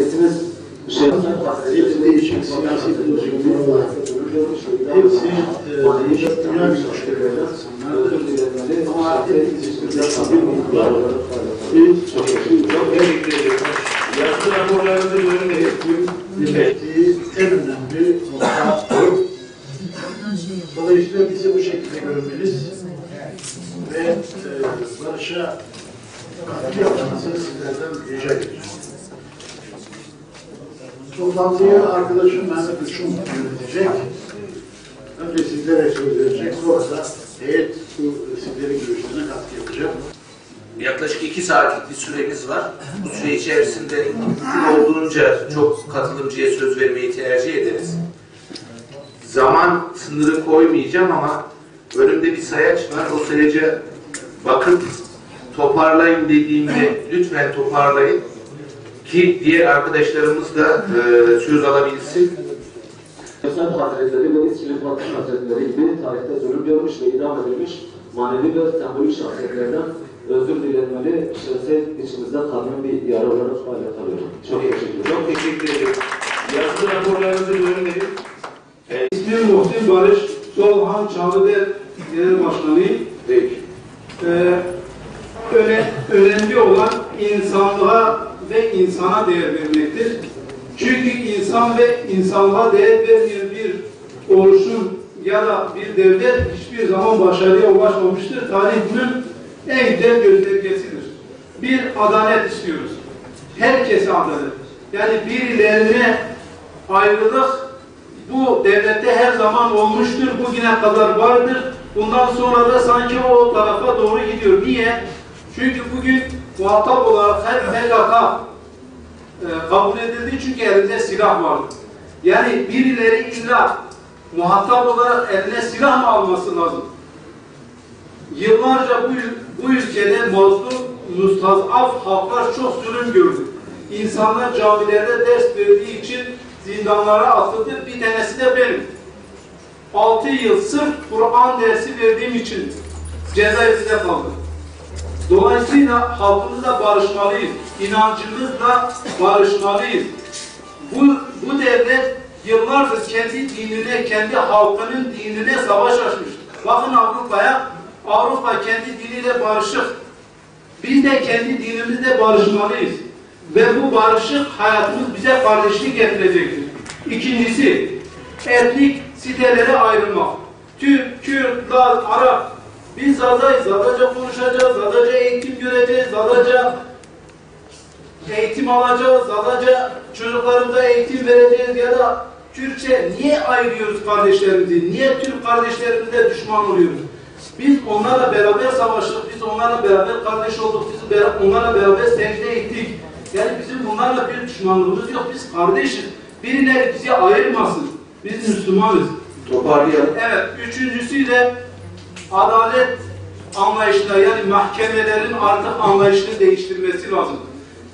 sesimiz değişik siyasi projemiz hepsi değişik dünya güçleriyle ama çok teşekkür ederim. Yazılı raporlarınızı ettiği en önemli nokta. Dolayısıyla bizi bu şekilde görmeniz ve barışa katkı yapmanızı sizlerden rica ediyoruz. Toplantıyı arkadaşım Mehmet Uçum yönetecek. Önce sizlere söz verecek, sonra da heyet bu sizlerin görüşlerine katkı yapacak. Yaklaşık 2 saatlik bir süremiz var. Bu süre içerisinde olduğunca çok katılımcıya söz vermeyi tercih ederiz. Zaman sınırı koymayacağım ama önümde bir sayaç var. O sayaca bakın, toparlayın dediğimde lütfen toparlayın ki diğer arkadaşlarımız da söz alabilsin. Kösem Hazretleri ve İskilip Fatih Hazretleri gibi tarihte zulüm görmüş ve idam edilmiş manevi ve sembolik şahsiyetlerden özür dilenmeli, şahsiyet içimizde kalan bir yara olarak hala kalıyorum. Çok teşekkür ederim. Çok teşekkür ederim. Yazılı raporlarınızı gönderin. İsmim Muhsin Barış, Solhan Çağlıder Genel Başkanıyım. Peki. Önemli olan insanlığa ve insana değer vermektir. Çünkü insan ve insanlığa değer vermeyen bir oluşum ya da bir devlet hiçbir zaman başarıya ulaşmamıştır. Tarih bunun en güzel göstergesidir. Bir adalet istiyoruz. Herkese adalet. Yani birilerine ayrılık bu devlette her zaman olmuştur. Bugüne kadar vardır. Bundan sonra da sanki o tarafa doğru gidiyor. Niye? Çünkü bugün muhatap olarak her PKK kabul edildi çünkü elinde silah vardı. Yani birileri illa muhatap olarak eline silah mı alması lazım? Yıllarca bu ülkede mazlum, mustazaf halklar çok zulüm gördü. İnsanlar camilerde ders verdiği için zindanlara atıldı. Bir tanesi de benim. 6 yıl sırf Kur'an dersi verdiğim için cezaevinde kaldım. Dolayısıyla halkımızla barışmalıyız. İnancımızla barışmalıyız. Bu devlet yıllardır kendi dinine, kendi halkının dinine savaş açmış. Bakın Avrupa'ya, Avrupa kendi diniyle barışık. Biz de kendi dinimizle barışmalıyız. Ve bu barışık hayatımız bize kardeşlik getirecektir. İkincisi, etnik sitelere ayrılmak. Türk, Kürt, Laz, Arap. Biz Zada'yız, Zadaca konuşacağız, Zadaca eğitim göreceğiz, Zadaca eğitim alacağız, Zadaca çocuklarımıza eğitim vereceğiz ya da Türkçe. Niye ayırıyoruz kardeşlerimizi? Niye Türk kardeşlerimizle düşman oluyoruz? Biz onlarla beraber savaştık, biz onlarla beraber kardeş olduk, biz onlarla beraber secde ettik. Yani bizim bunlarla bir düşmanlığımız yok, biz kardeşiz. Birileri bizi ayırmasın, biz Müslümanız. Toparlayalım. Evet, üçüncüsü de adalet anlayışına, yani mahkemelerin artık anlayışını değiştirmesi lazım.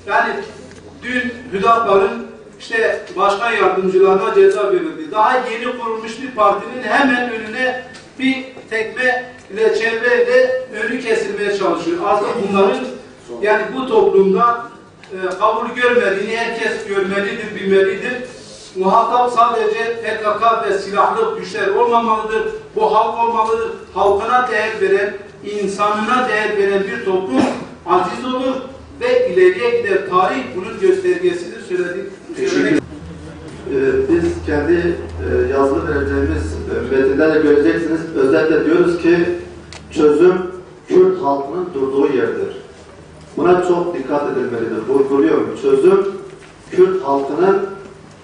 Yani dün Hüdapar'ın işte başkan yardımcılarına ceza verildi. Daha yeni kurulmuş bir partinin hemen önüne bir tekme ile çevreyle önü kesilmeye çalışıyor. Artık bunların yani bu toplumda kabul görmediğini herkes görmelidir, bilmelidir. Muhatap sadece PKK ve silahlı güçler olmamalıdır. Bu halk olmalıdır. Halkına değer veren, insanına değer veren bir toplum aziz olur ve ileriye gider. Tarih bunun göstergesidir. Söyledik. Biz kendi yazılı vereceğimiz metinde de göreceksiniz. Özellikle diyoruz ki çözüm Kürt halkının durduğu yerdir. Buna çok dikkat edilmelidir. Vurguluyorum. Çözüm Kürt halkının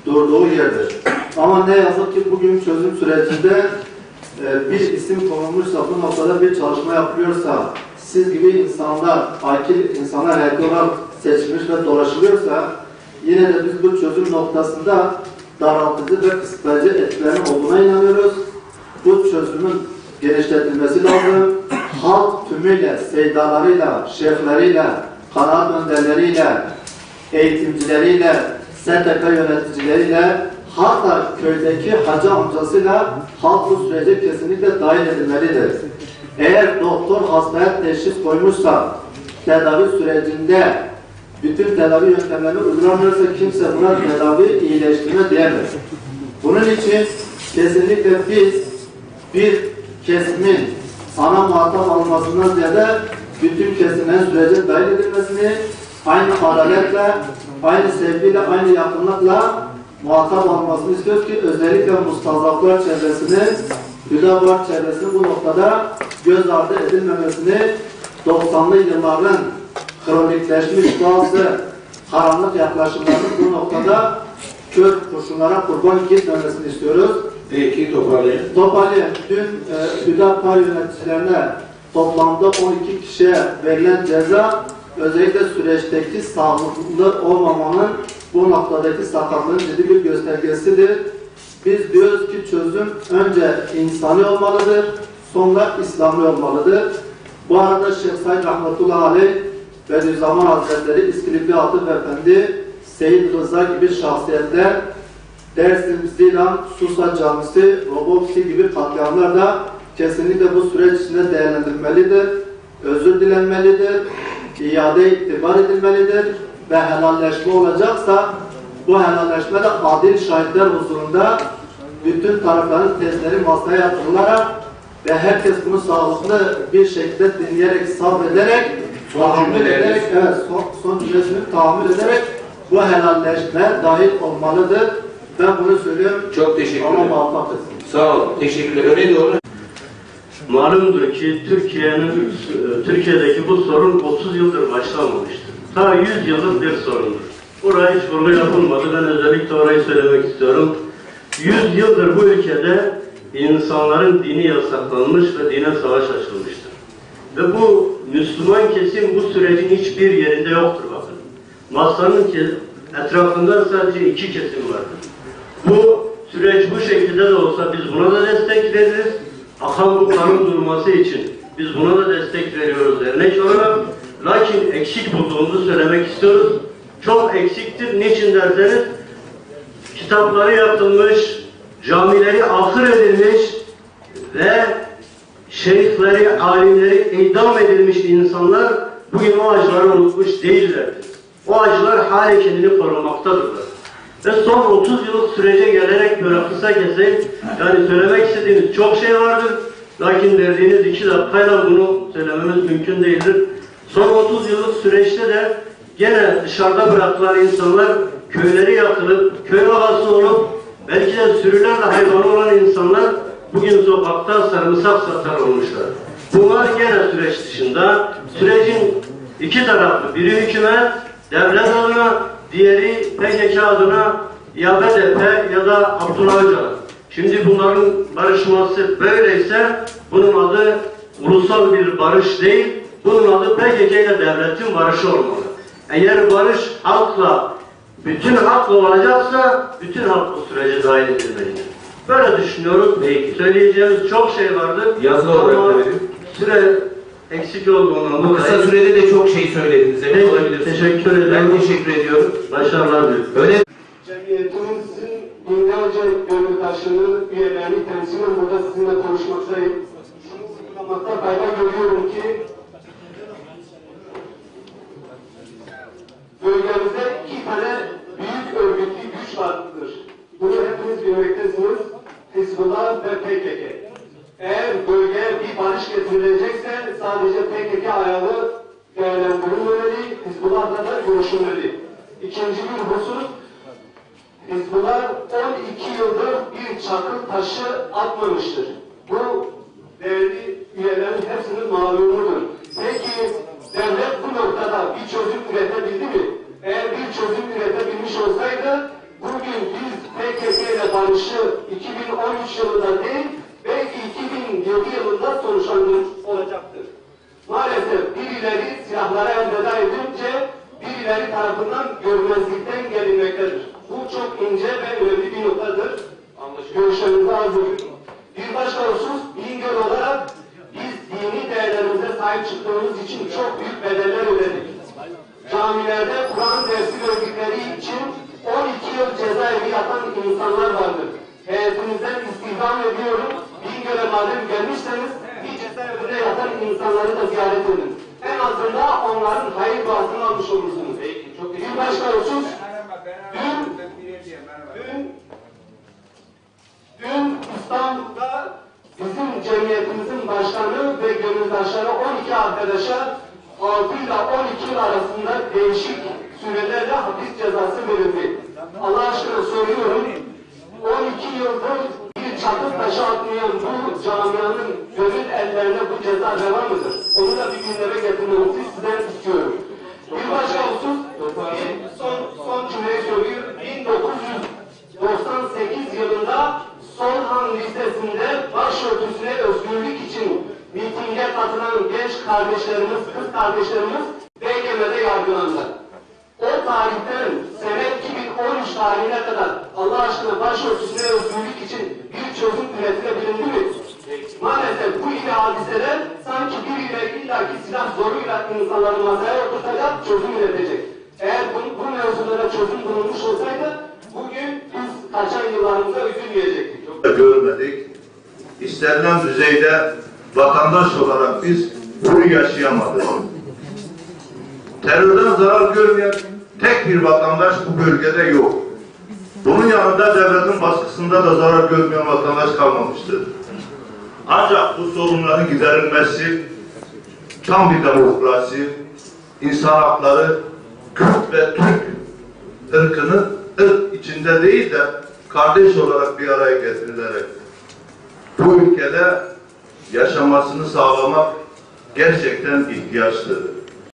durduğu yerdir. Ama ne yazık ki bugün çözüm sürecinde bir isim konulmuşsa, bu noktada bir çalışma yapılıyorsa, siz gibi insanlar, akil insanlar renkli olarak seçilmiş ve dolaşılıyorsa, yine de biz bu çözüm noktasında daraltıcı ve kısıtlayıcı etkilerinin olduğuna inanıyoruz. Bu çözümün genişletilmesi lazım. Halk tümüyle, seydalarıyla, şeyhleriyle, kanaat önderleriyle, eğitimcileriyle, STK yöneticileriyle, hatta köydeki hacı amcasıyla halk bu sürece kesinlikle dahil edilmelidir. Eğer doktor hastaya teşhis koymuşsa, tedavi sürecinde bütün tedavi yöntemlerini uygulamıyorsa kimse buna tedavi iyileştirme diyemez. Bunun için kesinlikle biz bir kesimin ana muhatap alınmasından ziyade bütün kesimlerin sürece dahil edilmesini aynı adaletle, aynı sevgiyle, aynı yakınlıkla muhatap alınmasını istiyoruz ki özellikle mustazaflar çevresinin, Hüdapar çevresinin bu noktada göz ardı edilmemesini 90'lı yılların kronikleşmiş bazı karanlık yaklaşımlarının bu noktada kör kurşunlara kurban gitmemesini istiyoruz. Peki toparlayın. Toparlayın. Dün Hüdapar yöneticilerine toplamda 12 kişiye verilen ceza özellikle süreçteki sağlıklı olmamanın bu noktadaki sakatlığın ciddi bir göstergesidir. Biz diyoruz ki çözüm önce insani olmalıdır, sonra İslami olmalıdır. Bu arada Şeyh Said Rahmetullah Aleyh, Bediüzzaman Hazretleri, İskilipli Atıf Efendi, Seyyid Rıza gibi şahsiyetler, Dersim, Zilan, Susa Camisi, Roboski gibi katliamlar da kesinlikle bu süreç içinde değerlendirilmelidir, özür dilenmelidir, iade itibar edilmelidir ve helalleşme olacaksa bu helalleşme de adil şahitler huzurunda bütün tarafların tezleri masaya yatırılarak ve herkes bunu sağlıklı bir şekilde dinleyerek, sabrederek, tahammül ederek, evet, son cümlesini tahammül ederek bu helalleşme dahil olmalıdır. Ben bunu söylüyorum. Çok teşekkür ederim. Allah muvaffak etsin. Sağ olun. Teşekkürler. Öne doğru. Malumdur ki Türkiye'deki bu sorun 30 yıldır başlamamıştır. Ta 100 yıllık bir sorundur. Oraya hiç vurgu yapılmadı. Ben özellikle orayı söylemek istiyorum. 100 yıldır bu ülkede insanların dini yasaklanmış ve dine savaş açılmıştır. Ve bu Müslüman kesim bu sürecin hiçbir yerinde yoktur bakın. Masanın etrafında sadece 2 kesim vardır. Bu süreç bu şekilde de olsa biz buna da destek veririz. Akan bu kanın durması için biz buna da destek veriyoruz dernek olarak. Lakin eksik bulduğumuzu söylemek istiyoruz. Çok eksiktir. Niçin derseniz kitapları yapılmış, camileri ahır edilmiş ve şeyhleri, alimleri idam edilmiş insanlar bugün o acıları unutmuş değillerdir. O acılar halen kendini korumaktadırlar. Ve son 30 yıllık sürece gelerek böyle kısa keseyim, yani söylemek istediğimiz çok şey vardır. Lakin verdiğiniz 2 dakikayla bunu söylememiz mümkün değildir. Son 30 yıllık süreçte de gene dışarıda bırakılan insanlar köyleri yakılıp, köy havası olup, belki de sürülerle hayvanı olan insanlar bugün sokakta sarımsak satar olmuşlar. Bunlar gene süreç dışında. Sürecin 2 tarafı, biri hükümet, devlet adına, diğeri PKK adına ya BDP ya da Abdullah Öcalan. Şimdi bunların barışması böyleyse bunun adı ulusal bir barış değil, bunun adı PKK ile devletin barışı olmalı. Eğer barış halkla, bütün halkla olacaksa bütün halk bu sürece dahil edilmelidir. Böyle düşünüyoruz. Peki. Söyleyeceğimiz çok şey vardır. Yazılı olarak da verin. Süre eksik olduğundan Bu kısa sürede de çok şey söylediniz. Evet, olabilirsiniz. Teşekkür ederim. Ben teşekkür ediyorum. Başarılar diliyorum. Öyle Cemiyetimizin binlerce gönüldaşının üyelerini temsilen burada sizinle konuşmaktayım. Şunu vurgulamakta fayda görüyorum ki bölgemizde 2 tane büyük örgütlü güç vardır. Bunu hepiniz bilmektesiniz. Hizbullah ve PKK. Eğer bölgeye bir barış getirilecekse sadece PKK ayağı değerlendirilmeli, Hizbullah'la da görüşülmeli. İkinci bir husus, Hizbullah 12 yıldır bir çakıl taşı atmamıştır. Bu değerli üyelerin hepsinin malumudur. Peki devlet bu noktada bir çözüm üretebildi mi? Eğer bir çözüm üretebilmiş olsaydı bugün biz PKK ile barışı 2013 yılında değil belki 2007 yılında sonuçlanmış olacaktır. Maalesef birileri silahlara elveda edince birileri tarafından görmezlikten gelinmektedir. Bu çok ince ve önemli bir noktadır. Görüşlerinizi arz ediyorum. Bir başka husus, Bingöl olarak biz dini değerlerimize sahip çıktığımız için çok büyük bedeller ödedik. Camilerde Kur'an dersi verdikleri için 12 yıl cezaevi yatan insanlar vardır. Heyetinizden istihdam ediyorum. Bingöl'e madem gelmişseniz bir cezaevinde yatan insanları da ziyaret edin. En azından onların hayır duasını almış olursunuz. Bir başka husus, dün İstanbul'da bizim cemiyetimizin başkanı ve gönüldaşları 12 arkadaşa 6 ile 12 yıl arasında değişik sürelerle hapis cezası verildi. Allah aşkına soruyorum, 12 yıldır bir çatı taşı atmayan bu camianın gönül ellerine bu ceza devam mıdır? Onu da bir gündeme getirmemizi sizden istiyorum. Bir başka husus, son cümleyi söylüyor. 1998 yılında Solhan Lisesi'nde başörtüsüne özgürlük için mitinge katılan genç kardeşlerimiz, kız kardeşlerimiz BGM'de yargılandı. O tarihten sene 2013 tarihine kadar Allah aşkına başörtüsüne özgürlük için bir çözüm üretilebildi mi? Maalesef bu gibi hadiseler sanki biriyle illaki silah zoruyla insanları masaya oturtacak, çözüm üretecek. Eğer bu mevzulara çözüm bulunmuş olsaydı bugün biz kaçan yıllarımıza üzülmeyecektik. Görmedik. İstenilen düzeyde vatandaş olarak biz bunu yaşayamadık. Terörden zarar görmeyen tek bir vatandaş bu bölgede yok. Bunun yanında devletin baskısında da zarar görmeyen vatandaş kalmamıştır. Ancak bu sorunların giderilmesi, tam bir demokrasi, insan hakları, Kürt ve Türk ırkını ırk içinde değil de kardeş olarak bir araya getirilerek bu ülkede yaşamasını sağlamak gerçekten ihtiyaçtır.